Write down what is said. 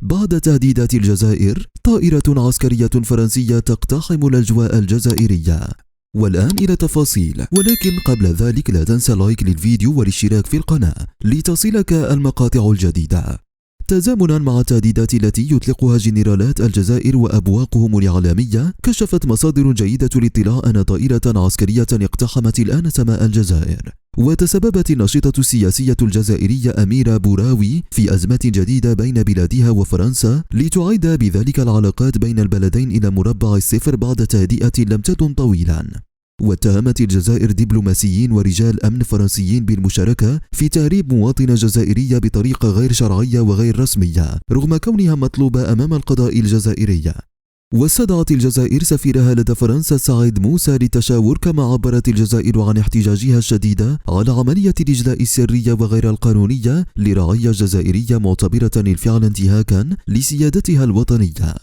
بعد تهديدات الجزائر، طائرة عسكرية فرنسية تقتحم الأجواء الجزائرية. والآن إلى تفاصيل، ولكن قبل ذلك لا تنسى لايك للفيديو والاشتراك في القناة لتصلك المقاطع الجديدة. تزامنا مع التهديدات التي يطلقها جنرالات الجزائر وأبواقهم الإعلامية، كشفت مصادر جيدة الاطلاع أن طائرة عسكرية اقتحمت الآن سماء الجزائر. وتسببت الناشطة السياسية الجزائرية أميرة بوراوي في أزمة جديدة بين بلادها وفرنسا، لتعيد بذلك العلاقات بين البلدين إلى مربع الصفر بعد تهدئة لم تدم طويلا. واتهمت الجزائر دبلوماسيين ورجال أمن فرنسيين بالمشاركة في تهريب مواطنة جزائرية بطريقة غير شرعية وغير رسمية، رغم كونها مطلوبة أمام القضاء الجزائري. واستدعت الجزائر سفيرها لدى فرنسا سعيد موسى للتشاور، كما عبرت الجزائر عن احتجاجها الشديد على عملية الإجلاء السرية وغير القانونية لرعايا جزائرية، معتبرة الفعل انتهاكا لسيادتها الوطنية.